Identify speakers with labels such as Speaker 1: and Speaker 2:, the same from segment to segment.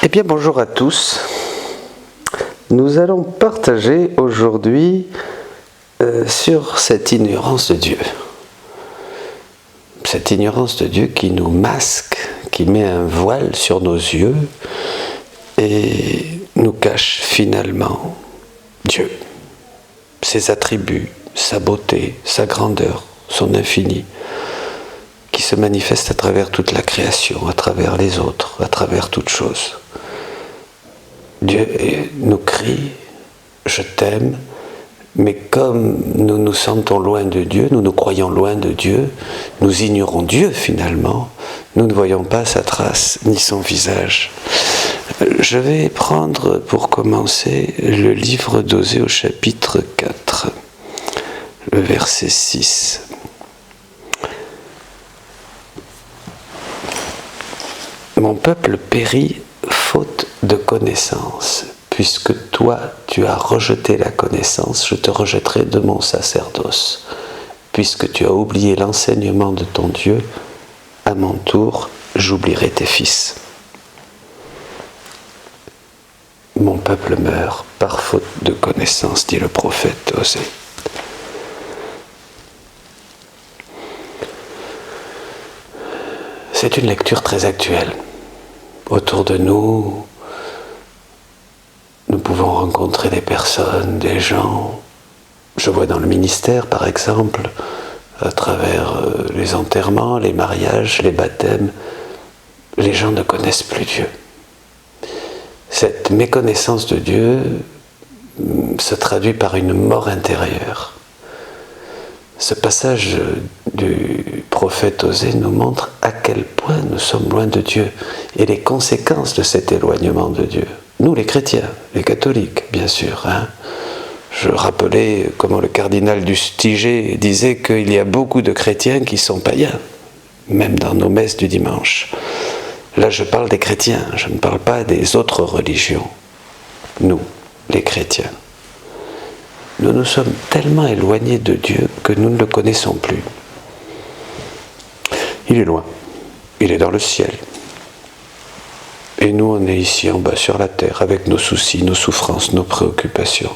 Speaker 1: Eh bien, bonjour à tous. Nous allons partager aujourd'hui sur cette ignorance de Dieu. Cette ignorance de Dieu qui nous masque, qui met un voile sur nos yeux et nous cache finalement Dieu, ses attributs, sa beauté, sa grandeur, son infini, qui se manifeste à travers toute la création, à travers les autres, à travers toute chose. Dieu nous crie « Je t'aime », mais comme nous nous sentons loin de Dieu, nous nous croyons loin de Dieu, nous ignorons Dieu finalement, nous ne voyons pas sa trace ni son visage. Je vais prendre pour commencer le livre d'Osée au chapitre 4, le verset 6. Mon peuple périt faute de connaissance. Puisque toi, tu as rejeté la connaissance, je te rejetterai de mon sacerdoce. Puisque tu as oublié l'enseignement de ton Dieu, à mon tour, j'oublierai tes fils. Mon peuple meurt par faute de connaissance, dit le prophète Osée. C'est une lecture très actuelle. Autour de nous, nous pouvons rencontrer des personnes, des gens. Je vois dans le ministère, par exemple, à travers les enterrements, les mariages, les baptêmes, les gens ne connaissent plus Dieu. Cette méconnaissance de Dieu se traduit par une mort intérieure. Ce passage du prophète Osée nous montre à quel point nous sommes loin de Dieu et les conséquences de cet éloignement de Dieu. Nous, les chrétiens, les catholiques, bien sûr. Je rappelais comment le cardinal Dustiger disait qu'il y a beaucoup de chrétiens qui sont païens, même dans nos messes du dimanche. Là, je parle des chrétiens, je ne parle pas des autres religions. Nous, les chrétiens. Nous nous sommes tellement éloignés de Dieu que nous ne le connaissons plus. Il est loin, il est dans le ciel. Et nous, on est ici en bas sur la terre, avec nos soucis, nos souffrances, nos préoccupations.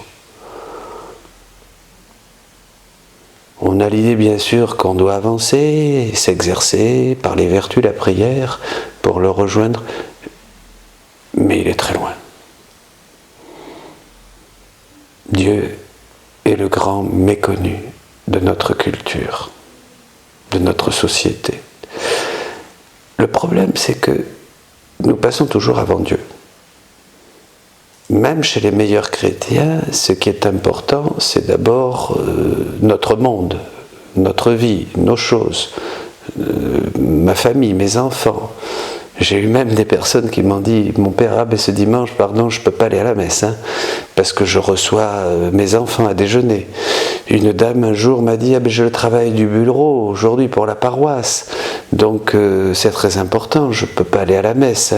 Speaker 1: On a l'idée, bien sûr, qu'on doit avancer, s'exercer par les vertus, la prière, pour le rejoindre, mais il est très loin. Dieu est le grand méconnu de notre culture, de notre société. Le problème, c'est que nous passons toujours avant Dieu. Même chez les meilleurs chrétiens, ce qui est important, c'est d'abord notre monde, notre vie, nos choses, ma famille, mes enfants. J'ai eu même des personnes qui m'ont dit « Mon père, ce dimanche, pardon, je ne peux pas aller à la messe, parce que je reçois mes enfants à déjeuner. » Une dame un jour m'a dit « J'ai le travail du bureau aujourd'hui pour la paroisse, donc c'est très important, je ne peux pas aller à la messe.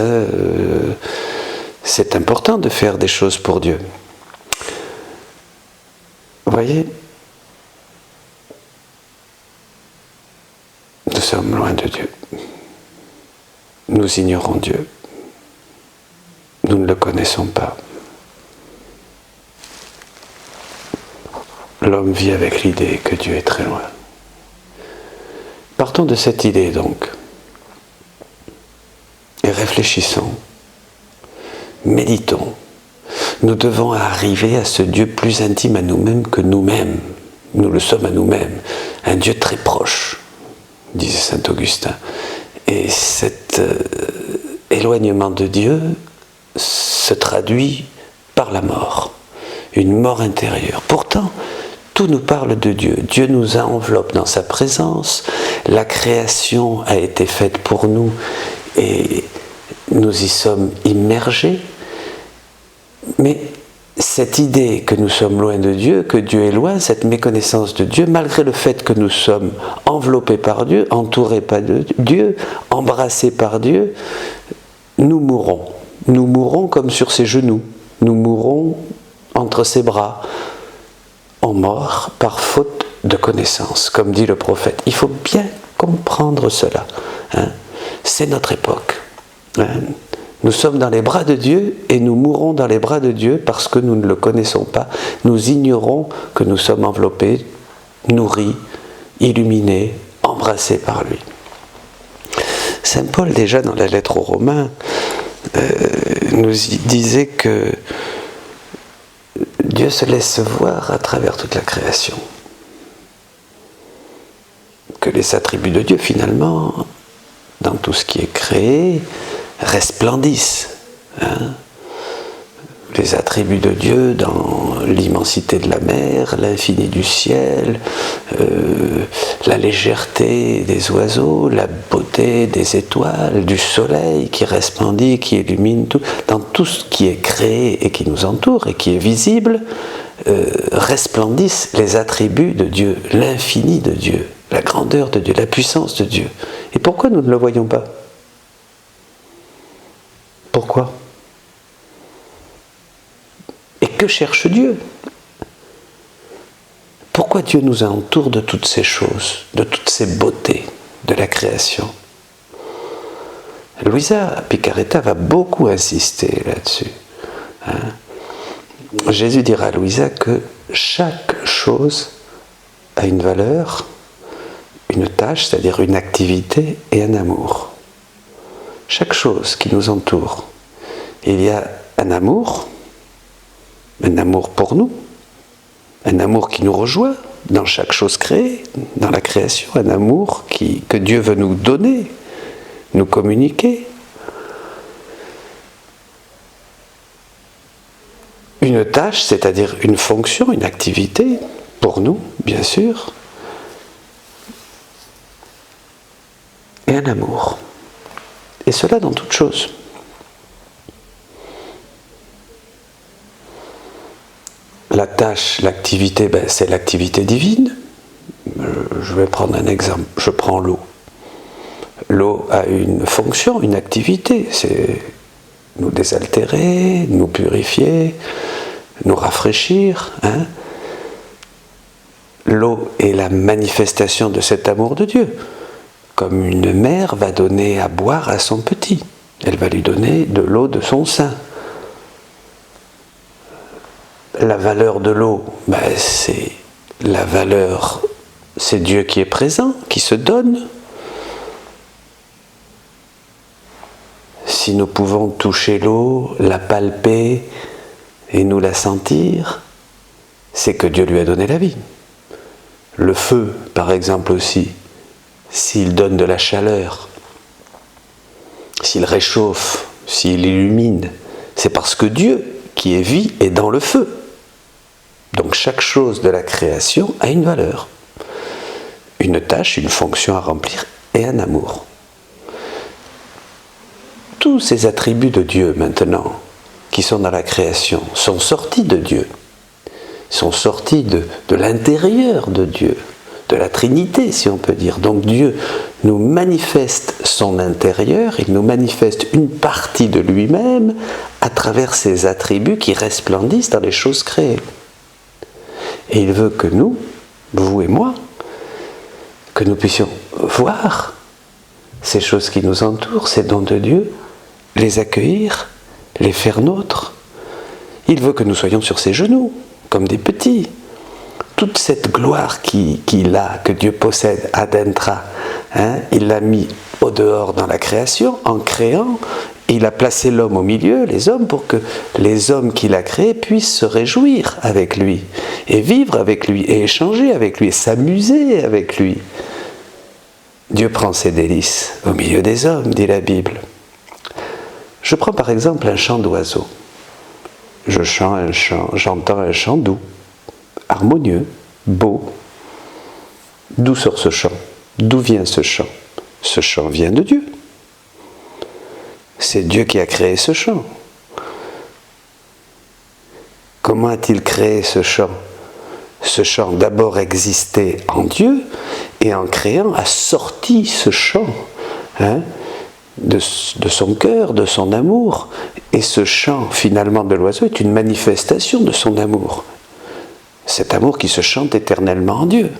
Speaker 1: C'est important de faire des choses pour Dieu. » Vous voyez, nous sommes loin de Dieu. Nous ignorons Dieu. Nous ne le connaissons pas. L'homme vit avec l'idée que Dieu est très loin. Partons de cette idée donc et réfléchissons. Méditons. Nous devons arriver à ce Dieu plus intime à nous-mêmes que nous-mêmes. Nous le sommes à nous-mêmes. Un Dieu très proche, disait saint Augustin. Et cet éloignement de Dieu se traduit par la mort. Une mort intérieure. Pourtant, tout nous parle de Dieu. Dieu nous enveloppe dans sa présence. La création a été faite pour nous et nous y sommes immergés. Mais cette idée que nous sommes loin de Dieu, que Dieu est loin, cette méconnaissance de Dieu, malgré le fait que nous sommes enveloppés par Dieu, entourés par Dieu, embrassés par Dieu, nous mourrons. Nous mourrons comme sur ses genoux. Nous mourrons entre ses bras. On meurt par faute de connaissance, comme dit le prophète. Il faut bien comprendre cela. C'est notre époque. Nous sommes dans les bras de Dieu et nous mourrons dans les bras de Dieu parce que nous ne le connaissons pas. Nous ignorons que nous sommes enveloppés, nourris, illuminés, embrassés par lui. Saint Paul, déjà dans la lettre aux Romains, nous disait que Dieu se laisse voir à travers toute la création. Que les attributs de Dieu, finalement, dans tout ce qui est créé, resplendissent. Les attributs de Dieu dans l'immensité de la mer, l'infini du ciel, la légèreté des oiseaux, la beauté des étoiles, du soleil qui resplendit, qui illumine tout. Dans tout ce qui est créé et qui nous entoure et qui est visible, resplendissent les attributs de Dieu, l'infini de Dieu, la grandeur de Dieu, la puissance de Dieu. Et pourquoi nous ne le voyons pas ? Pourquoi ? Et que cherche Dieu ? Pourquoi Dieu nous entoure de toutes ces choses, de toutes ces beautés de la création ? Luisa Picaretta va beaucoup insister là-dessus. Jésus dira à Luisa que chaque chose a une valeur, une tâche, c'est-à-dire une activité et un amour. Chaque chose qui nous entoure, il y a un amour pour nous, un amour qui nous rejoint dans chaque chose créée, dans la création, un amour que Dieu veut nous donner, nous communiquer. Une tâche, c'est-à-dire une fonction, une activité, pour nous, bien sûr, et un amour. Et cela dans toute chose. La tâche, l'activité, c'est l'activité divine. Je vais prendre un exemple. Je prends l'eau. L'eau a une fonction, une activité. C'est nous désaltérer, nous purifier, nous rafraîchir. L'eau est la manifestation de cet amour de Dieu. Comme une mère va donner à boire à son petit. Elle va lui donner de l'eau de son sein. La valeur de l'eau, c'est la valeur, c'est Dieu qui est présent, qui se donne. Si nous pouvons toucher l'eau, la palper et nous la sentir, c'est que Dieu lui a donné la vie. Le feu, par exemple aussi, s'il donne de la chaleur, s'il réchauffe, s'il illumine, c'est parce que Dieu, qui est vie, est dans le feu. Donc chaque chose de la création a une valeur, une tâche, une fonction à remplir et un amour. Tous ces attributs de Dieu maintenant, qui sont dans la création, sont sortis de Dieu, sont sortis de l'intérieur de Dieu, de la Trinité si on peut dire. Donc Dieu nous manifeste son intérieur, il nous manifeste une partie de lui-même à travers ses attributs qui resplendissent dans les choses créées. Et il veut que nous, vous et moi, que nous puissions voir ces choses qui nous entourent, ces dons de Dieu, les accueillir, les faire nôtres. Il veut que nous soyons sur ses genoux, comme des petits. Toute cette gloire qu'il a, que Dieu possède, adentra, il l'a mis au dehors dans la création, en créant. Il a placé l'homme au milieu, les hommes, pour que les hommes qu'il a créés puissent se réjouir avec lui, et vivre avec lui, et échanger avec lui, et s'amuser avec lui. Dieu prend ses délices au milieu des hommes, dit la Bible. Je prends par exemple un chant d'oiseau. J'entends un chant doux, harmonieux, beau. D'où sort ce chant ? D'où vient ce chant ? Ce chant vient de Dieu. C'est Dieu qui a créé ce chant. Comment a-t-il créé ce chant ? Ce chant d'abord existait en Dieu et en créant a sorti ce chant de son cœur, de son amour. Et ce chant finalement de l'oiseau est une manifestation de son amour. Cet amour qui se chante éternellement en Dieu.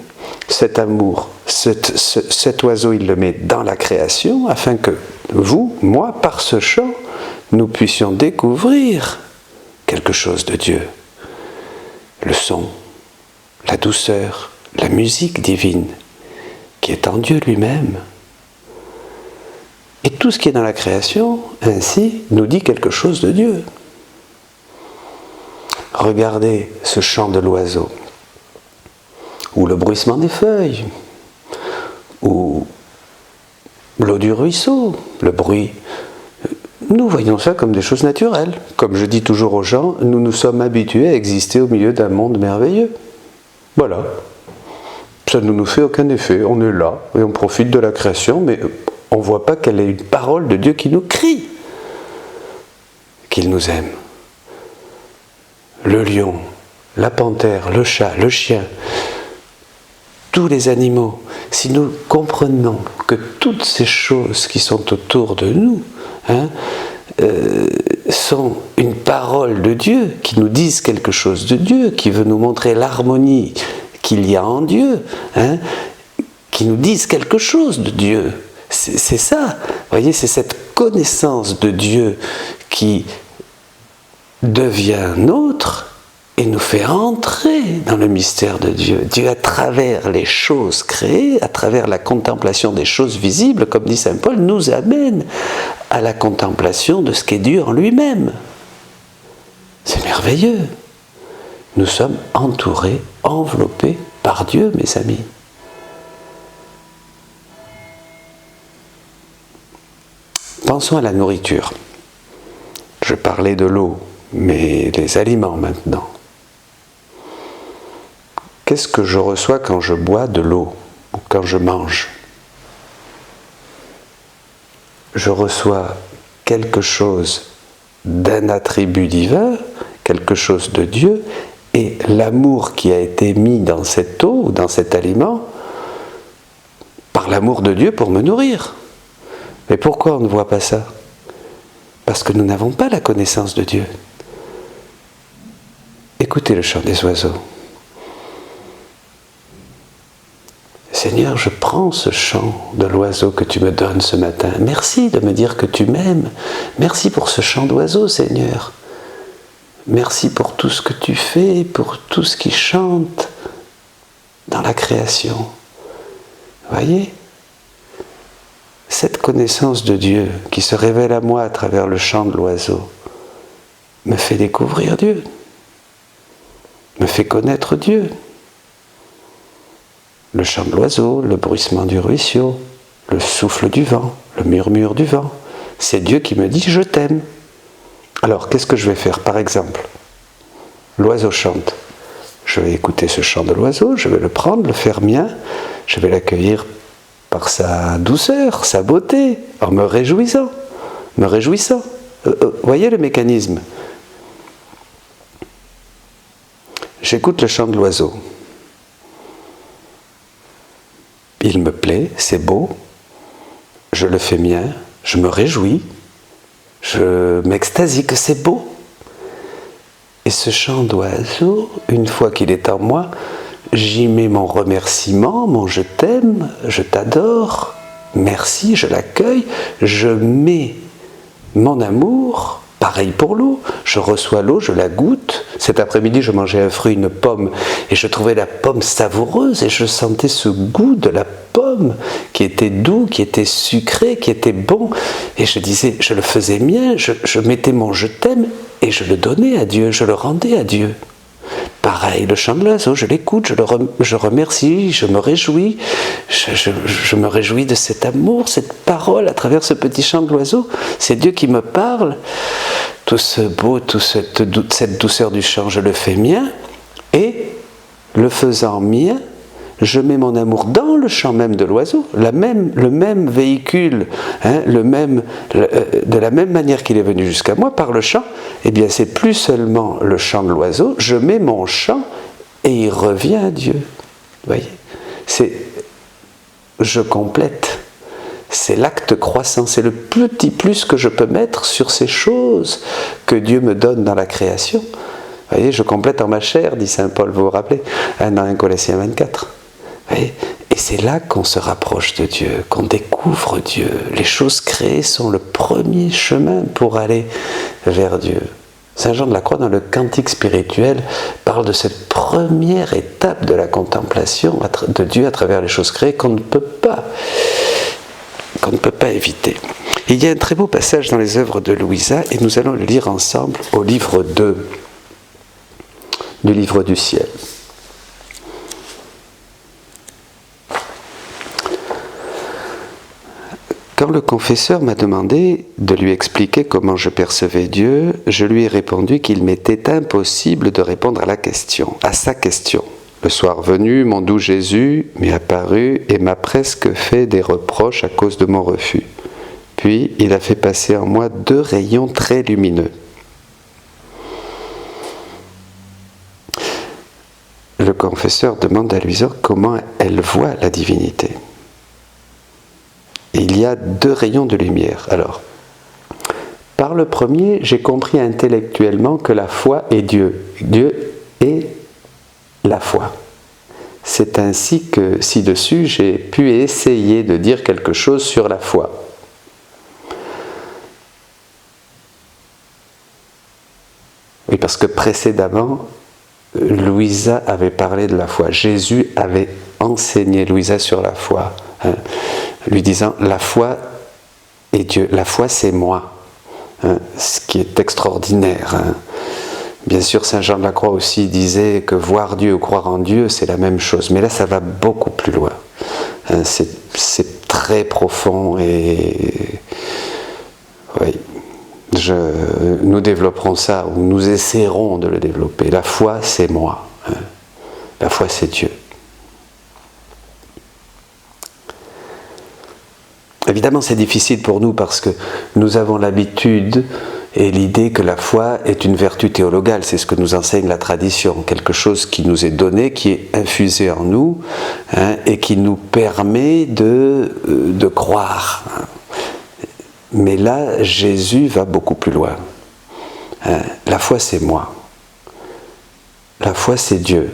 Speaker 1: Cet amour, cet oiseau, il le met dans la création afin que vous, moi, par ce chant, nous puissions découvrir quelque chose de Dieu. Le son, la douceur, la musique divine, qui est en Dieu lui-même. Et tout ce qui est dans la création, ainsi, nous dit quelque chose de Dieu. Regardez ce chant de l'oiseau, ou le bruissement des feuilles, ou l'eau du ruisseau, le bruit. Nous voyons ça comme des choses naturelles. Comme je dis toujours aux gens, nous nous sommes habitués à exister au milieu d'un monde merveilleux. Voilà. Ça ne nous fait aucun effet. On est là et on profite de la création, mais on ne voit pas qu'elle est une parole de Dieu qui nous crie qu'il nous aime. Le lion, la panthère, le chat, le chien, tous les animaux, si nous comprenons que toutes ces choses qui sont autour de nous sont une parole de Dieu, qui nous disent quelque chose de Dieu, qui veut nous montrer l'harmonie qu'il y a en Dieu, qui nous disent quelque chose de Dieu. C'est ça, vous voyez, c'est cette connaissance de Dieu qui devient nôtre et nous fait entrer dans le mystère de Dieu. Dieu, à travers les choses créées, à travers la contemplation des choses visibles, comme dit saint Paul, nous amène à la contemplation de ce qu'est Dieu en lui-même. C'est merveilleux. Nous sommes entourés, enveloppés par Dieu, mes amis. Pensons à la nourriture. Je parlais de l'eau, mais les aliments maintenant. Qu'est-ce que je reçois quand je bois de l'eau ou quand je mange? Je reçois quelque chose d'un attribut divin, quelque chose de Dieu, et l'amour qui a été mis dans cette eau ou dans cet aliment, par l'amour de Dieu pour me nourrir. Mais pourquoi on ne voit pas ça? Parce que nous n'avons pas la connaissance de Dieu. Écoutez le chant des oiseaux. Seigneur, je prends ce chant de l'oiseau que tu me donnes ce matin. Merci de me dire que tu m'aimes. Merci pour ce chant d'oiseau, Seigneur. Merci pour tout ce que tu fais, pour tout ce qui chante dans la création. Voyez, cette connaissance de Dieu qui se révèle à moi à travers le chant de l'oiseau me fait découvrir Dieu, me fait connaître Dieu. Le chant de l'oiseau, le bruissement du ruisseau, le souffle du vent, le murmure du vent. C'est Dieu qui me dit « je t'aime ». Alors, qu'est-ce que je vais faire? Par exemple, l'oiseau chante. Je vais écouter ce chant de l'oiseau, je vais le prendre, le faire mien, je vais l'accueillir par sa douceur, sa beauté, en me réjouissant. Voyez le mécanisme. J'écoute le chant de l'oiseau. Il me plaît, c'est beau, je le fais mien, je me réjouis, je m'extasie que c'est beau. Et ce chant d'oiseau, une fois qu'il est en moi, j'y mets mon remerciement, mon je t'aime, je t'adore, merci, je l'accueille, je mets mon amour. Pareil pour l'eau, je reçois l'eau, je la goûte. Cet après-midi, je mangeais un fruit, une pomme, et je trouvais la pomme savoureuse, et je sentais ce goût de la pomme qui était doux, qui était sucré, qui était bon. Et je disais, je le faisais mien, je mettais mon je t'aime, et je le donnais à Dieu, je le rendais à Dieu. Pareil, le chant de l'oiseau, je l'écoute, je remercie, je me réjouis, je me réjouis de cet amour, cette parole à travers ce petit chant de l'oiseau. C'est Dieu qui me parle. Tout ce beau, cette douceur du chant, je le fais mien, et le faisant mien, je mets mon amour dans le chant même de l'oiseau, le même véhicule, de la même manière qu'il est venu jusqu'à moi par le chant. Eh bien, c'est plus seulement le chant de l'oiseau, je mets mon chant et il revient à Dieu. Vous voyez, je complète. C'est l'acte croissant, c'est le petit plus que je peux mettre sur ces choses que Dieu me donne dans la création. Vous voyez, je complète en ma chair, dit saint Paul, vous vous rappelez, dans 1 Corinthiens 24. Vous voyez, et c'est là qu'on se rapproche de Dieu, qu'on découvre Dieu. Les choses créées sont le premier chemin pour aller vers Dieu. Saint Jean de la Croix, dans le Cantique spirituel, parle de cette première étape de la contemplation de Dieu à travers les choses créées qu'on ne peut pas éviter. Et il y a un très beau passage dans les œuvres de Louisa, et nous allons le lire ensemble au livre 2 du livre du ciel. Quand le confesseur m'a demandé de lui expliquer comment je percevais Dieu, je lui ai répondu qu'il m'était impossible de répondre à sa question. Le soir venu, mon doux Jésus m'est apparu et m'a presque fait des reproches à cause de mon refus. Puis il a fait passer en moi 2 rayons très lumineux. Le confesseur demande à Louisa comment elle voit la divinité. Il y a 2 rayons de lumière. Alors, par le premier, j'ai compris intellectuellement que la foi est Dieu. Dieu est la foi. C'est ainsi que, ci-dessus, j'ai pu essayer de dire quelque chose sur la foi. Oui, parce que précédemment, Louisa avait parlé de la foi. Jésus avait enseigné Louisa sur la foi. Lui disant, la foi est Dieu, la foi c'est moi, ce qui est extraordinaire. Bien sûr, Saint Jean de la Croix aussi disait que voir Dieu ou croire en Dieu, c'est la même chose, mais là ça va beaucoup plus loin. C'est très profond et oui, nous développerons ça, ou nous essaierons de le développer. La foi c'est moi, la foi c'est Dieu. Évidemment, c'est difficile pour nous parce que nous avons l'habitude et l'idée que la foi est une vertu théologale. C'est ce que nous enseigne la tradition, quelque chose qui nous est donné, qui est infusé en nous et qui nous permet de croire. Mais là, Jésus va beaucoup plus loin. La foi, c'est moi. La foi, c'est Dieu.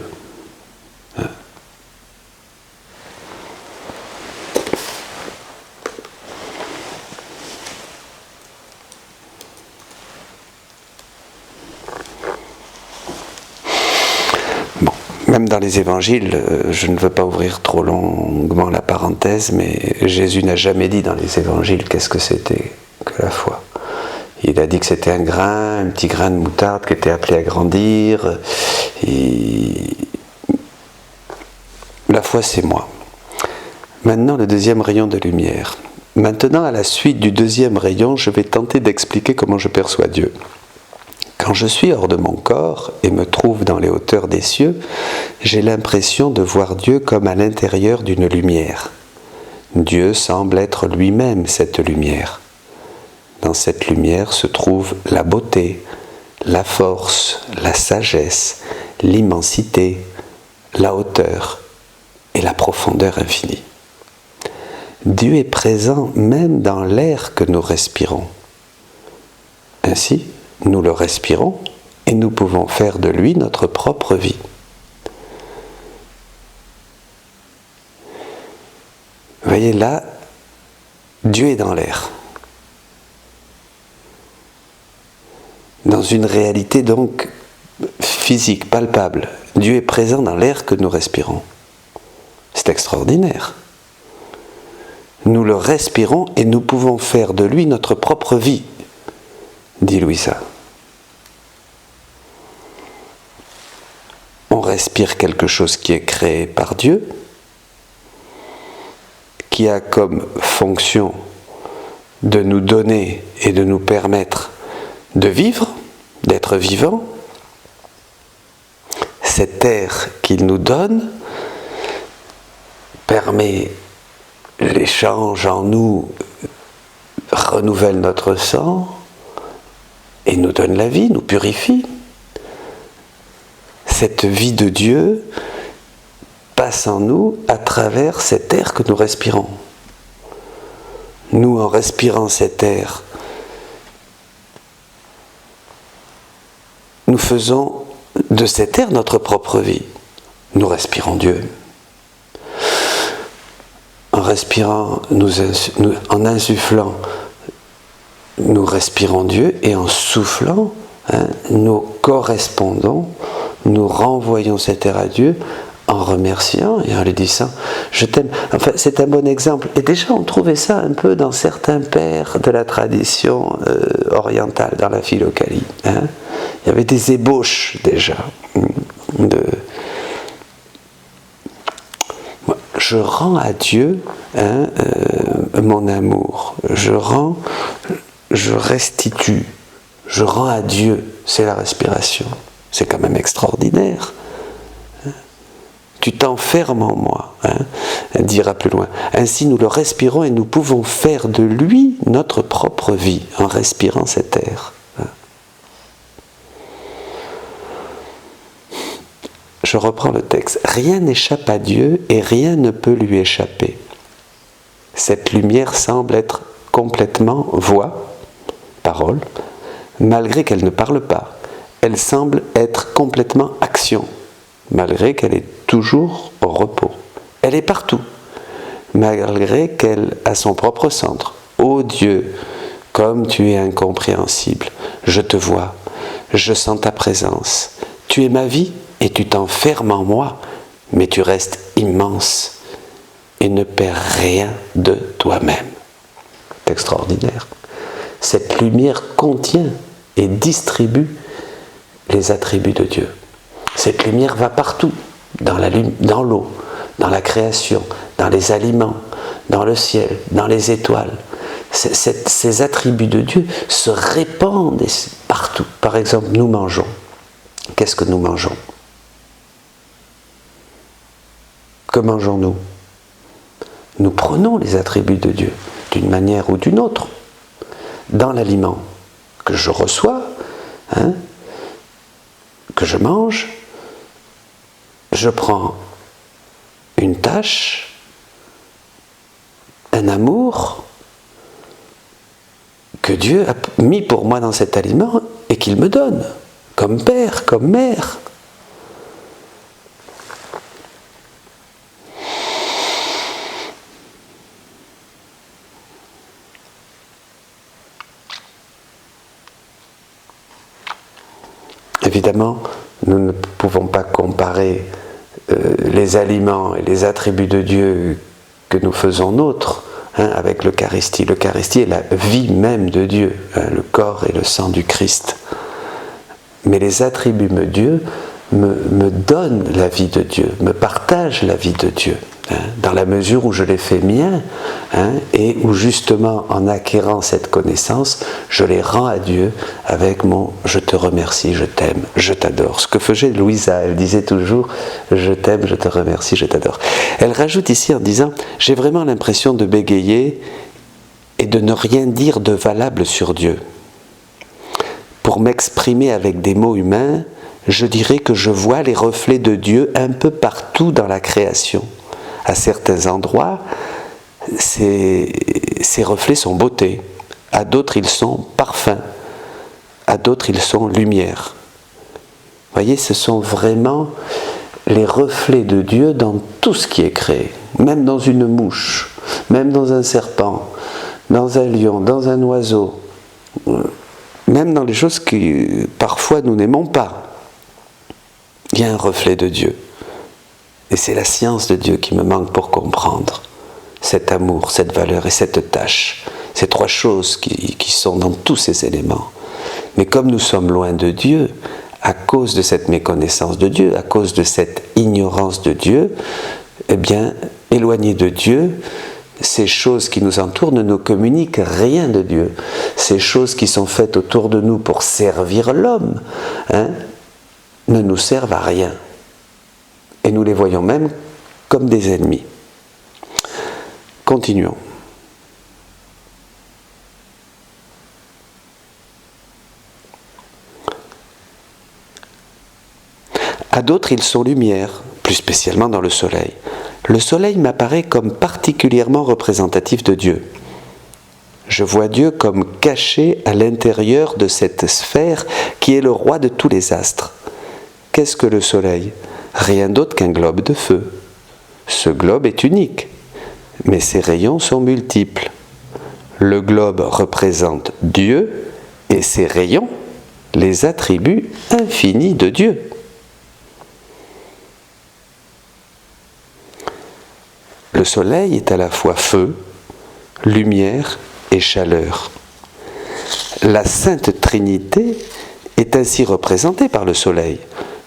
Speaker 1: Même dans les évangiles, je ne veux pas ouvrir trop longuement la parenthèse, mais Jésus n'a jamais dit dans les évangiles qu'est-ce que c'était que la foi. Il a dit que c'était un petit grain de moutarde qui était appelé à grandir. La foi, c'est moi. Maintenant, le 2e rayon de lumière. Maintenant, à la suite du 2e rayon, je vais tenter d'expliquer comment je perçois Dieu. Quand je suis hors de mon corps et me trouve dans les hauteurs des cieux, j'ai l'impression de voir Dieu comme à l'intérieur d'une lumière. Dieu semble être lui-même cette lumière. Dans cette lumière se trouve la beauté, la force, la sagesse, l'immensité, la hauteur et la profondeur infinie. Dieu est présent même dans l'air que nous respirons. Ainsi, nous le respirons et nous pouvons faire de lui notre propre vie. Vous voyez là, Dieu est dans l'air. Dans une réalité donc physique, palpable. Dieu est présent dans l'air que nous respirons. C'est extraordinaire. Nous le respirons et nous pouvons faire de lui notre propre vie, dit Louisa. On respire quelque chose qui est créé par Dieu, qui a comme fonction de nous donner et de nous permettre de vivre, d'être vivant. Cet air qu'il nous donne permet l'échange en nous, renouvelle notre sang et nous donne la vie, nous purifie. Cette vie de Dieu passe en nous à travers cet air que nous respirons. Nous, en respirant cet air, nous faisons de cet air notre propre vie. Nous respirons Dieu. respirant, en insufflant, nous respirons Dieu, et en soufflant, nous correspondons, nous renvoyons cet air à Dieu en remerciant et en lui disant « je t'aime ». Enfin, c'est un bon exemple. Et déjà, on trouvait ça un peu dans certains pères de la tradition orientale, dans la philokalie. Il y avait des ébauches déjà je rends à Dieu mon amour, je restitue, je rends à Dieu, c'est la respiration. C'est quand même extraordinaire. Tu t'enfermes en moi, dira plus loin. Ainsi nous le respirons et nous pouvons faire de lui notre propre vie en respirant cet air. Je reprends le texte. Rien n'échappe à Dieu et rien ne peut lui échapper. Cette lumière semble être complètement voix, parole, malgré qu'elle ne parle pas. Elle semble être complètement action, malgré qu'elle est toujours au repos. Elle est partout, malgré qu'elle a son propre centre. Ô Dieu, comme tu es incompréhensible, je te vois, je sens ta présence. Tu es ma vie et tu t'enfermes en moi, mais tu restes immense et ne perds rien de toi-même. C'est extraordinaire. Cette lumière contient et distribue les attributs de Dieu. Cette lumière va partout, dans l'eau, dans la création, dans les aliments, dans le ciel, dans les étoiles. Ces attributs de Dieu se répandent partout. Par exemple, nous mangeons. Qu'est-ce que nous mangeons ? Que mangeons-nous ? Nous prenons les attributs de Dieu, d'une manière ou d'une autre, dans l'aliment que je reçois, que je mange. Je prends une tâche, un amour que Dieu a mis pour moi dans cet aliment et qu'il me donne, comme père, comme mère. Évidemment, nous ne pouvons pas comparer les aliments et les attributs de Dieu que nous faisons nôtres avec l'Eucharistie. L'Eucharistie est la vie même de Dieu, le corps et le sang du Christ. Mais les attributs de Dieu me donnent la vie de Dieu, me partagent la vie de Dieu, dans la mesure où je les fais miens, et où justement en acquérant cette connaissance, je les rends à Dieu avec mon « je te remercie, je t'aime, je t'adore ». Ce que faisait Louisa, elle disait toujours « je t'aime, je te remercie, je t'adore ». Elle rajoute ici en disant « j'ai vraiment l'impression de bégayer et de ne rien dire de valable sur Dieu. Pour m'exprimer avec des mots humains, je dirais que je vois les reflets de Dieu un peu partout dans la création. À certains endroits, ces reflets sont beauté, à d'autres ils sont parfum, à d'autres ils sont lumière. Vous voyez, ce sont vraiment les reflets de Dieu dans tout ce qui est créé, même dans une mouche, même dans un serpent, dans un lion, dans un oiseau, même dans les choses que parfois nous n'aimons pas. Il y a un reflet de Dieu. Et c'est la science de Dieu qui me manque pour comprendre cet amour, cette valeur et cette tâche. Ces trois choses qui sont dans tous ces éléments. Mais comme nous sommes loin de Dieu, à cause de cette méconnaissance de Dieu, à cause de cette ignorance de Dieu, eh bien, éloignés de Dieu, ces choses qui nous entourent ne nous communiquent rien de Dieu. Ces choses qui sont faites autour de nous pour servir l'homme, ne nous servent à rien. Et nous les voyons même comme des ennemis. Continuons. À d'autres, ils sont lumière, plus spécialement dans le soleil. Le soleil m'apparaît comme particulièrement représentatif de Dieu. Je vois Dieu comme caché à l'intérieur de cette sphère qui est le roi de tous les astres. Qu'est-ce que le soleil ? Rien d'autre qu'un globe de feu. Ce globe est unique, mais ces rayons sont multiples. Le globe représente Dieu et ses rayons, les attributs infinis de Dieu. Le soleil est à la fois feu, lumière et chaleur. La Sainte Trinité est ainsi représentée par le soleil,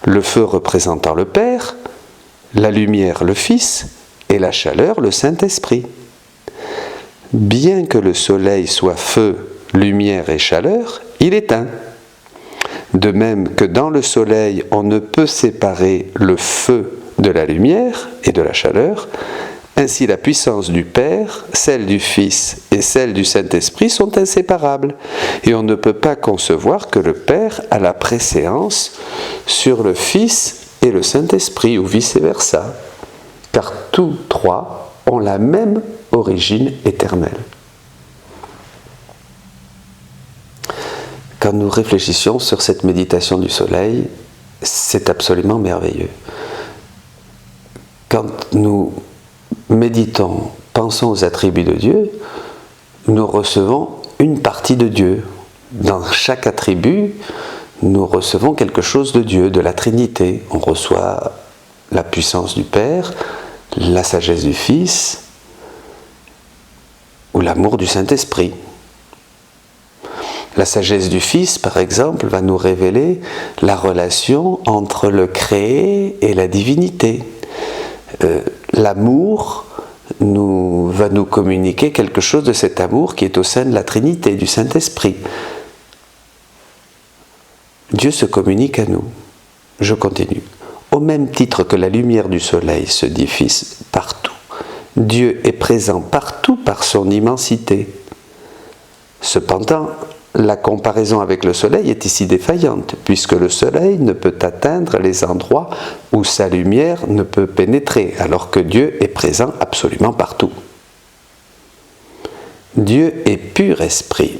Speaker 1: le feu représentant le Père, la lumière le Fils et la chaleur le Saint-Esprit. Bien que le soleil soit feu, lumière et chaleur, il est un. De même que dans le soleil, on ne peut séparer le feu de la lumière et de la chaleur, ainsi la puissance du Père, celle du Fils et celle du Saint-Esprit sont inséparables, et on ne peut pas concevoir que le Père a la préséance sur le Fils et le Saint-Esprit, ou vice-versa, car tous trois ont la même origine éternelle. Quand nous réfléchissons sur cette méditation du soleil, c'est absolument merveilleux. Quand nous méditons, pensons aux attributs de Dieu, nous recevons une partie de Dieu. Dans chaque attribut, nous recevons quelque chose de Dieu, de la Trinité. On reçoit la puissance du Père, la sagesse du Fils ou l'amour du Saint-Esprit. La sagesse du Fils, par exemple, va nous révéler la relation entre le créé et la divinité. L'amour va nous communiquer quelque chose de cet amour qui est au sein de la Trinité, du Saint-Esprit. Dieu se communique à nous. Je continue. Au même titre que la lumière du soleil se diffuse partout, Dieu est présent partout par son immensité. Cependant, la comparaison avec le soleil est ici défaillante, puisque le soleil ne peut atteindre les endroits où sa lumière ne peut pénétrer, alors que Dieu est présent absolument partout. Dieu est pur esprit.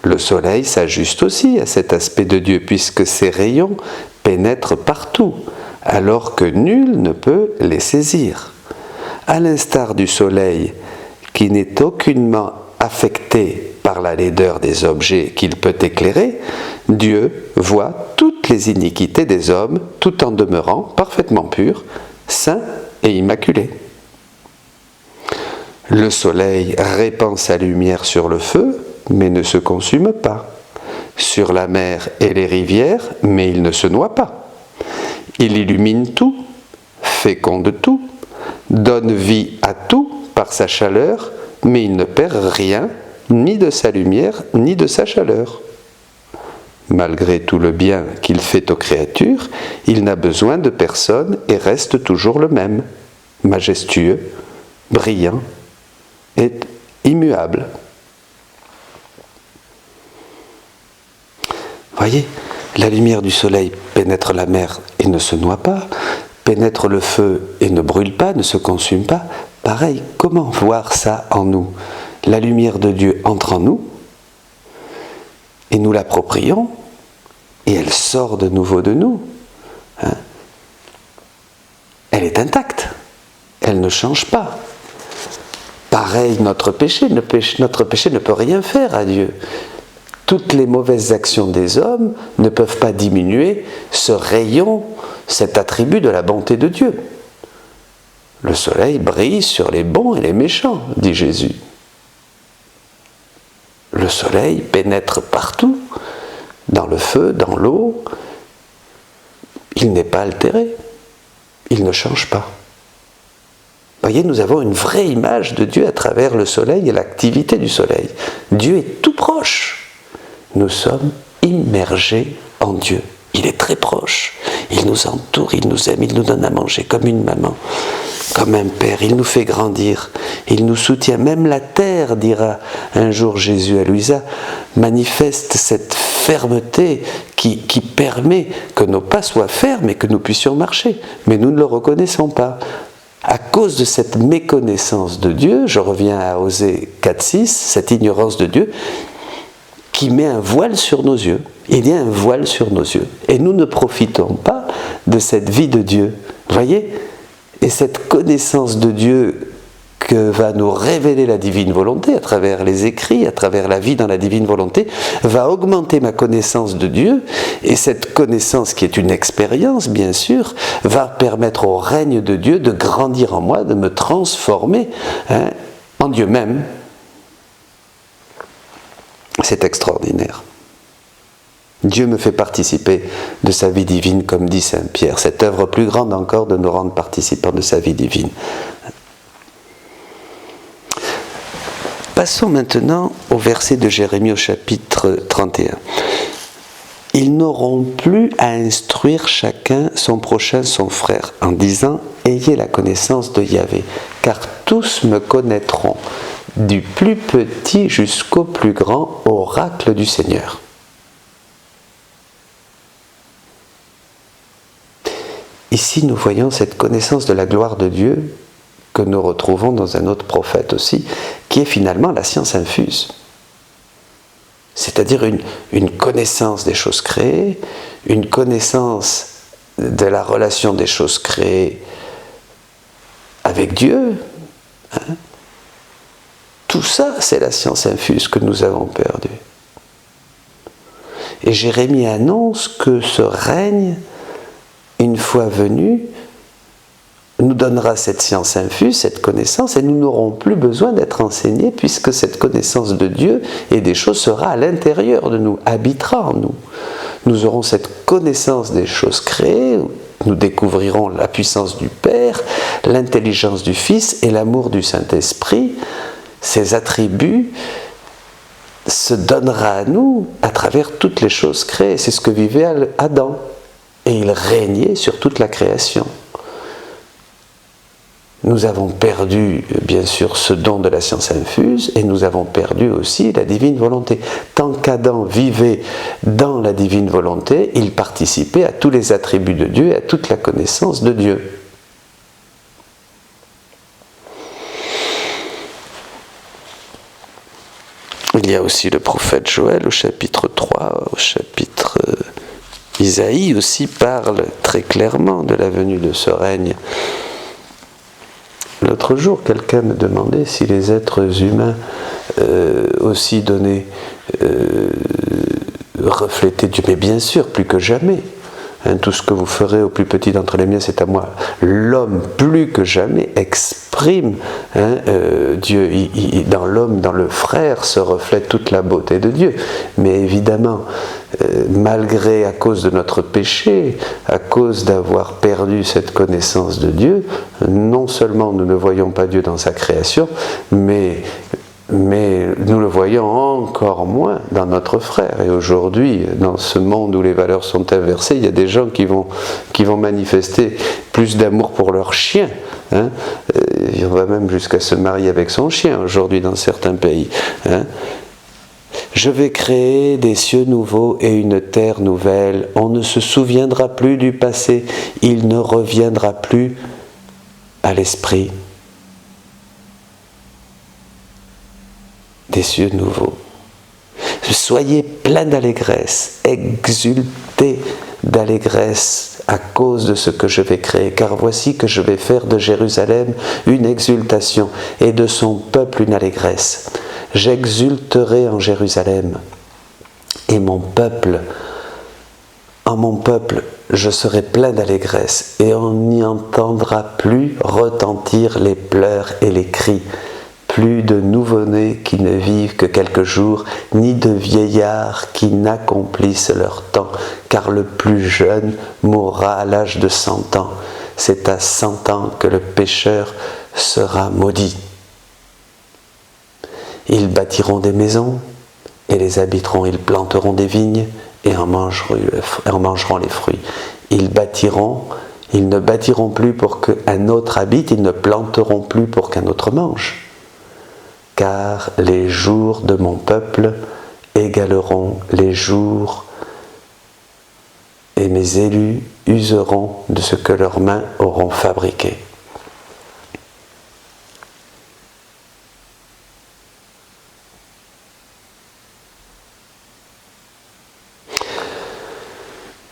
Speaker 1: Le soleil s'ajuste aussi à cet aspect de Dieu, puisque ses rayons pénètrent partout, alors que nul ne peut les saisir. À l'instar du soleil, qui n'est aucunement affecté par la laideur des objets qu'il peut éclairer, Dieu voit toutes les iniquités des hommes tout en demeurant parfaitement pur, saint et immaculé. Le soleil répand sa lumière sur le feu, mais ne se consume pas, sur la mer et les rivières, mais il ne se noie pas. Il illumine tout, féconde tout, donne vie à tout par sa chaleur, mais il ne perd rien, ni de sa lumière, ni de sa chaleur. Malgré tout le bien qu'il fait aux créatures, il n'a besoin de personne et reste toujours le même, majestueux, brillant et immuable. Voyez, la lumière du soleil pénètre la mer et ne se noie pas, pénètre le feu et ne brûle pas, ne se consume pas. Pareil, comment voir ça en nous ? La lumière de Dieu entre en nous et nous l'approprions et elle sort de nouveau de nous. Elle est intacte, elle ne change pas. Pareil, notre péché ne peut rien faire à Dieu. Toutes les mauvaises actions des hommes ne peuvent pas diminuer ce rayon, cet attribut de la bonté de Dieu. Le soleil brille sur les bons et les méchants, dit Jésus. Le soleil pénètre partout, dans le feu, dans l'eau. Il n'est pas altéré, il ne change pas. Voyez, nous avons une vraie image de Dieu à travers le soleil et l'activité du soleil. Dieu est tout proche. Nous sommes immergés en Dieu. Il est très proche. Il nous entoure, il nous aime, il nous donne à manger comme une maman, comme un père. Il nous fait grandir. Il nous soutient. Même la terre, dira un jour Jésus à Louisa, manifeste cette fermeté qui permet que nos pas soient fermes et que nous puissions marcher. Mais nous ne le reconnaissons pas. À cause de cette méconnaissance de Dieu, je reviens à Osée 4,6, cette ignorance de Dieu, qui met un voile sur nos yeux. Il y a un voile sur nos yeux. Et nous ne profitons pas de cette vie de Dieu. Voyez ? Et cette connaissance de Dieu que va nous révéler la divine volonté à travers les écrits, à travers la vie dans la divine volonté, va augmenter ma connaissance de Dieu, et cette connaissance qui est une expérience bien sûr, va permettre au règne de Dieu de grandir en moi, de me transformer en Dieu même. C'est extraordinaire. Dieu me fait participer de sa vie divine, comme dit saint Pierre, cette œuvre plus grande encore de nous rendre participants de sa vie divine. Passons maintenant au verset de Jérémie au chapitre 31. Ils n'auront plus à instruire chacun son prochain, son frère, en disant « Ayez la connaissance de Yahvé, car tous me connaîtront, du plus petit jusqu'au plus grand, oracle du Seigneur. » Ici, nous voyons cette connaissance de la gloire de Dieu que nous retrouvons dans un autre prophète aussi, qui est finalement la science infuse. C'est-à-dire une connaissance des choses créées, une connaissance de la relation des choses créées avec Dieu. Tout ça, c'est la science infuse que nous avons perdue. Et Jérémie annonce que ce règne, une fois venu, nous donnera cette science infuse, cette connaissance, et nous n'aurons plus besoin d'être enseignés, puisque cette connaissance de Dieu et des choses sera à l'intérieur de nous, habitera en nous. Nous aurons cette connaissance des choses créées, nous découvrirons la puissance du Père, l'intelligence du Fils et l'amour du Saint-Esprit. Ces attributs se donnera à nous à travers toutes les choses créées. C'est ce que vivait Adam. Et il régnait sur toute la création. Nous avons perdu, bien sûr, ce don de la science infuse, et nous avons perdu aussi la divine volonté. Tant qu'Adam vivait dans la divine volonté, il participait à tous les attributs de Dieu et à toute la connaissance de Dieu. Il y a aussi le prophète Joël au chapitre 3, au chapitre... Isaïe aussi parle très clairement de la venue de ce règne. L'autre jour, quelqu'un me demandait si les êtres humains aussi reflétaient Dieu. Mais bien sûr, plus que jamais. Tout ce que vous ferez au plus petit d'entre les miens, c'est à moi. L'homme, plus que jamais, exprime Dieu. Dans l'homme, dans le frère, se reflète toute la beauté de Dieu. Mais évidemment, malgré, à cause de notre péché, à cause d'avoir perdu cette connaissance de Dieu, non seulement nous ne voyons pas Dieu dans sa création, mais nous le voyons encore moins dans notre frère. Et aujourd'hui, dans ce monde où les valeurs sont inversées, il y a des gens qui vont manifester plus d'amour pour leur chien. On va même jusqu'à se marier avec son chien aujourd'hui dans certains pays. Je vais créer des cieux nouveaux et une terre nouvelle. On ne se souviendra plus du passé. Il ne reviendra plus à l'esprit. Des cieux nouveaux. Soyez pleins d'allégresse, exultez d'allégresse à cause de ce que je vais créer, car voici que je vais faire de Jérusalem une exultation et de son peuple une allégresse. J'exulterai en Jérusalem et en mon peuple, je serai plein d'allégresse et on n'y entendra plus retentir les pleurs et les cris. Plus de nouveau-nés qui ne vivent que quelques jours, ni de vieillards qui n'accomplissent leur temps, car le plus jeune mourra à l'âge de 100 ans. C'est à 100 ans que le pécheur sera maudit. Ils bâtiront des maisons et les habiteront, ils planteront des vignes et en mangeront les fruits. Ils ne bâtiront plus pour qu'un autre habite, ils ne planteront plus pour qu'un autre mange. Car les jours de mon peuple égaleront les jours et mes élus useront de ce que leurs mains auront fabriqué.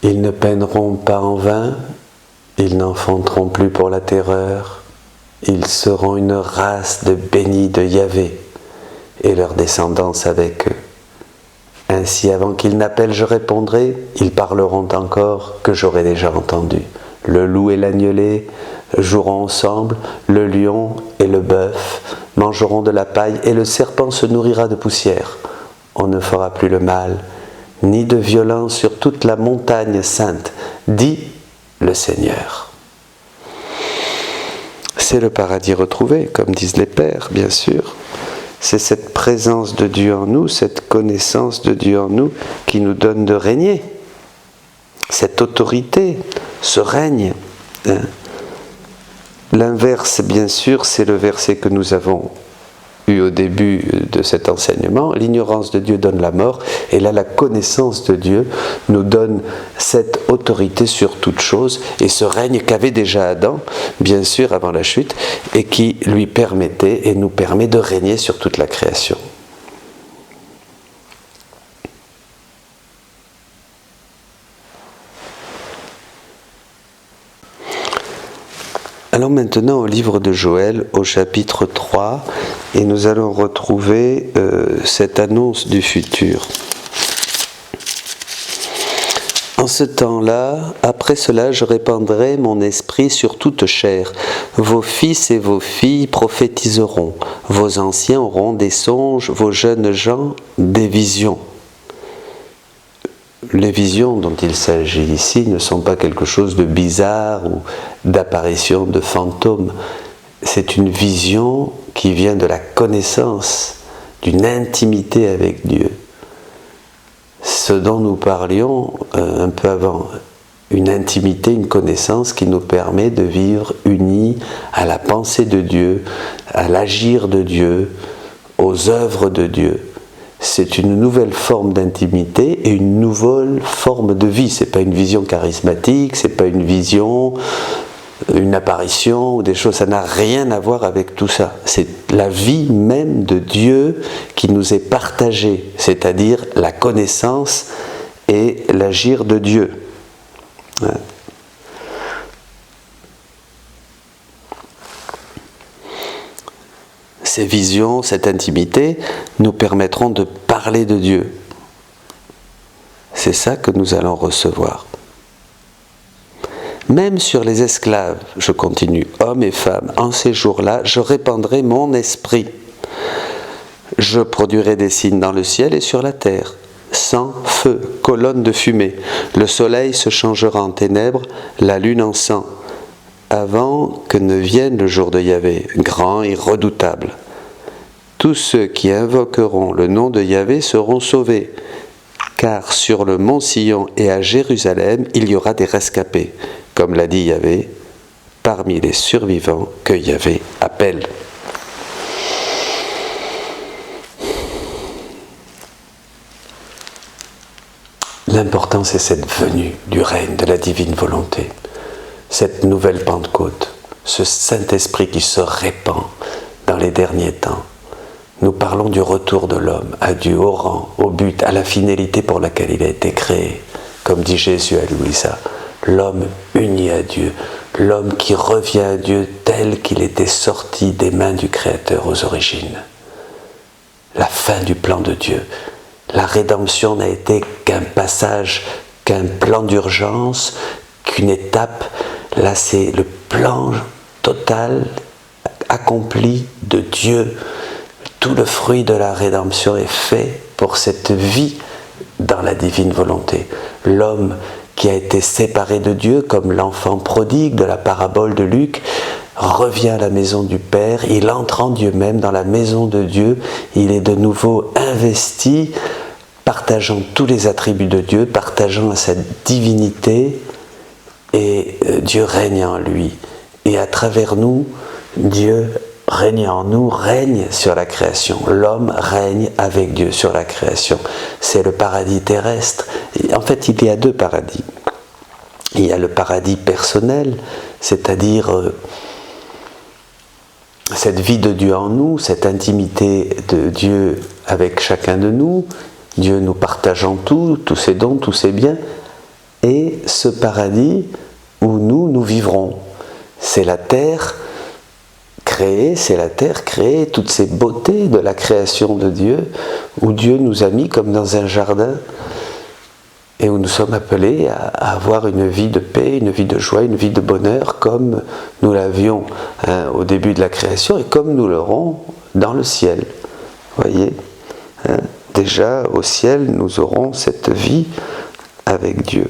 Speaker 1: Ils ne peineront pas en vain, ils n'enfanteront plus pour la terreur, Ils seront une race de bénis de Yahvé, et leur descendance avec eux. Ainsi, avant qu'ils n'appellent, je répondrai, ils parleront encore que j'aurai déjà entendu. Le loup et l'agnelet joueront ensemble, le lion et le bœuf mangeront de la paille, et le serpent se nourrira de poussière. On ne fera plus le mal, ni de violence sur toute la montagne sainte, dit le Seigneur. C'est le paradis retrouvé, comme disent les pères, bien sûr. C'est cette présence de Dieu en nous, cette connaissance de Dieu en nous qui nous donne de régner. Cette autorité, ce règne. L'inverse, bien sûr, c'est le verset que nous avons eu au début de cet enseignement. L'ignorance de Dieu donne la mort, et là, la connaissance de Dieu nous donne cette autorité sur toute chose, et ce règne qu'avait déjà Adam, bien sûr, avant la chute, et qui lui permettait et nous permet de régner sur toute la création. Allons maintenant au livre de Joël, au chapitre 3, et nous allons retrouver cette annonce du futur. En ce temps-là, après cela, je répandrai mon esprit sur toute chair. Vos fils et vos filles prophétiseront, vos anciens auront des songes, vos jeunes gens des visions. Les visions dont il s'agit ici ne sont pas quelque chose de bizarre ou d'apparition de fantômes. C'est une vision qui vient de la connaissance, d'une intimité avec Dieu. Ce dont nous parlions un peu avant, une intimité, une connaissance qui nous permet de vivre unis à la pensée de Dieu, à l'agir de Dieu, aux œuvres de Dieu. C'est une nouvelle forme d'intimité et une nouvelle forme de vie. C'est pas une vision charismatique, c'est pas une vision, une apparition ou des choses. Ça n'a rien à voir avec tout ça. C'est la vie même de Dieu qui nous est partagée, c'est-à-dire la connaissance et l'agir de Dieu. Ces visions, cette intimité, nous permettront de parler de Dieu. C'est ça que nous allons recevoir. Même sur les esclaves, je continue, hommes et femmes, en ces jours-là, je répandrai mon esprit. Je produirai des signes dans le ciel et sur la terre, sang, feu, colonne de fumée. Le soleil se changera en ténèbres, la lune en sang, avant que ne vienne le jour de Yahvé, grand et redoutable. Tous ceux qui invoqueront le nom de Yahvé seront sauvés, car sur le mont Sion et à Jérusalem, il y aura des rescapés, comme l'a dit Yahvé, parmi les survivants que Yahvé appelle. L'important, c'est cette venue du règne, de la divine volonté, cette nouvelle Pentecôte, ce Saint-Esprit qui se répand dans les derniers temps. Nous parlons du retour de l'homme à Dieu, au rang, au but, à la finalité pour laquelle il a été créé. Comme dit Jésus à Louisa, l'homme uni à Dieu, l'homme qui revient à Dieu tel qu'il était sorti des mains du Créateur aux origines. La fin du plan de Dieu. La rédemption n'a été qu'un passage, qu'un plan d'urgence, qu'une étape. Là, c'est le plan total, accompli de Dieu. Tout le fruit de la rédemption est fait pour cette vie dans la divine volonté. L'homme qui a été séparé de Dieu, comme l'enfant prodigue de la parabole de Luc, revient à la maison du Père, il entre en Dieu même, dans la maison de Dieu, il est de nouveau investi, partageant tous les attributs de Dieu, partageant sa divinité, et Dieu règne en lui. Et à travers nous, Dieu règne en nous, règne sur la création. L'homme règne avec Dieu sur la création. C'est le paradis terrestre. Et en fait, il y a deux paradis. Il y a le paradis personnel, c'est-à-dire cette vie de Dieu en nous, cette intimité de Dieu avec chacun de nous, Dieu nous partageant tout, tous ses dons, tous ses biens, et ce paradis où nous vivrons. C'est la terre créée, c'est la terre créée, toutes ces beautés de la création de Dieu, où Dieu nous a mis comme dans un jardin, et où nous sommes appelés à avoir une vie de paix, une vie de joie, une vie de bonheur, comme nous l'avions au début de la création, et comme nous l'aurons dans le ciel. Voyez, déjà au ciel, nous aurons cette vie avec Dieu.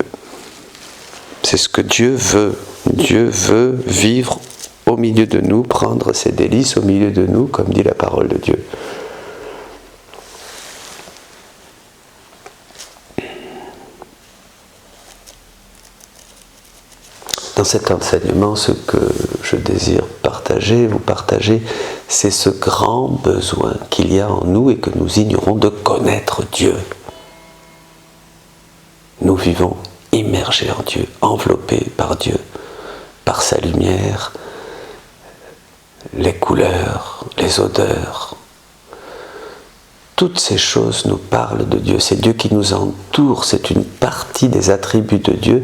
Speaker 1: C'est ce que Dieu veut. Dieu veut vivre au milieu de nous, prendre ses délices au milieu de nous, comme dit la parole de Dieu. Dans cet enseignement, ce que je désire vous partager, c'est ce grand besoin qu'il y a en nous et que nous ignorons de connaître Dieu. Nous vivons immergés en Dieu, enveloppés par Dieu, par sa lumière, les couleurs, les odeurs. Toutes ces choses nous parlent de Dieu. C'est Dieu qui nous entoure, c'est une partie des attributs de Dieu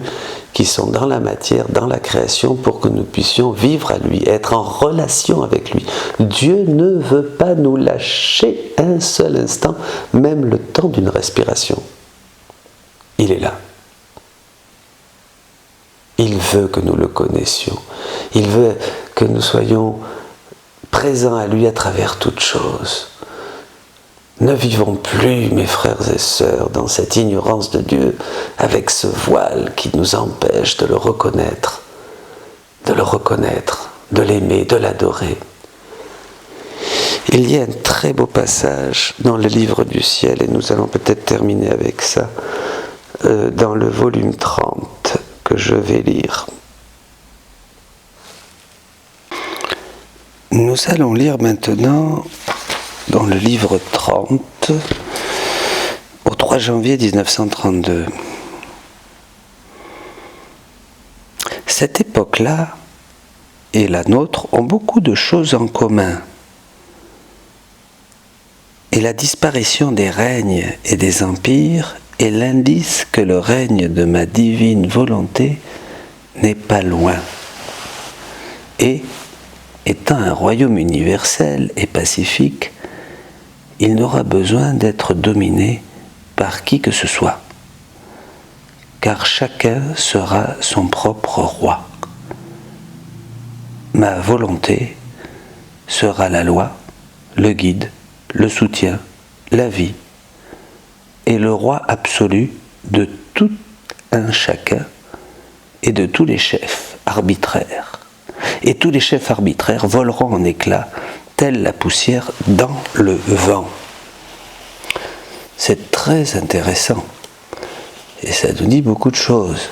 Speaker 1: qui sont dans la matière, dans la création, pour que nous puissions vivre à lui, être en relation avec lui. Dieu ne veut pas nous lâcher un seul instant, même le temps d'une respiration. Il est là. Il veut que nous le connaissions. Il veut que nous soyons présents à lui à travers toutes choses. Ne vivons plus, mes frères et sœurs, dans cette ignorance de Dieu, avec ce voile qui nous empêche de le reconnaître, de l'aimer, de l'adorer. Il y a un très beau passage dans le livre du ciel, et nous allons peut-être terminer avec ça, dans le volume 30, que je vais lire. Nous allons lire maintenant dans le livre 30, au 3 janvier 1932. Cette époque-là et la nôtre ont beaucoup de choses en commun. Et la disparition des règnes et des empires est l'indice que le règne de ma divine volonté n'est pas loin. Et, étant un royaume universel et pacifique, il n'aura besoin d'être dominé par qui que ce soit, car chacun sera son propre roi. Ma volonté sera la loi, le guide, le soutien, la vie, et le roi absolu de tout un chacun et de tous les chefs arbitraires. Et tous les chefs arbitraires voleront en éclats, telle la poussière dans le vent. C'est très intéressant et ça nous dit beaucoup de choses.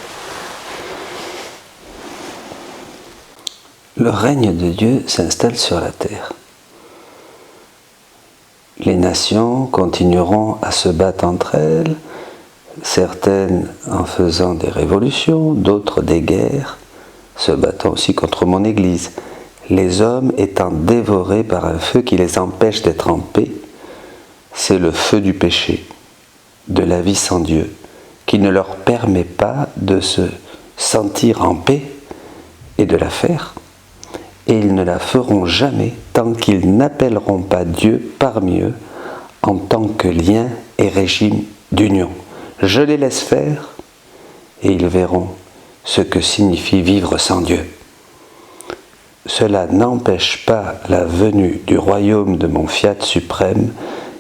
Speaker 1: Le règne de Dieu s'installe sur la terre. Les nations continueront à se battre entre elles, certaines en faisant des révolutions, d'autres des guerres, se battant aussi contre mon Église. Les hommes étant dévorés par un feu qui les empêche d'être en paix, c'est le feu du péché, de la vie sans Dieu, qui ne leur permet pas de se sentir en paix et de la faire. Et ils ne la feront jamais tant qu'ils n'appelleront pas Dieu parmi eux en tant que lien et régime d'union. Je les laisse faire et ils verront ce que signifie vivre sans Dieu. Cela n'empêche pas la venue du royaume de mon fiat suprême,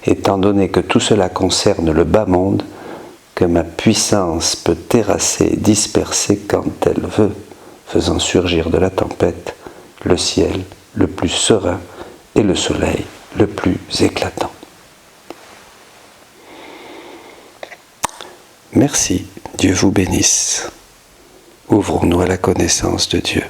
Speaker 1: étant donné que tout cela concerne le bas monde, que ma puissance peut terrasser et disperser quand elle veut, faisant surgir de la tempête le ciel le plus serein et le soleil le plus éclatant. Merci, Dieu vous bénisse. Ouvrons-nous à la connaissance de Dieu.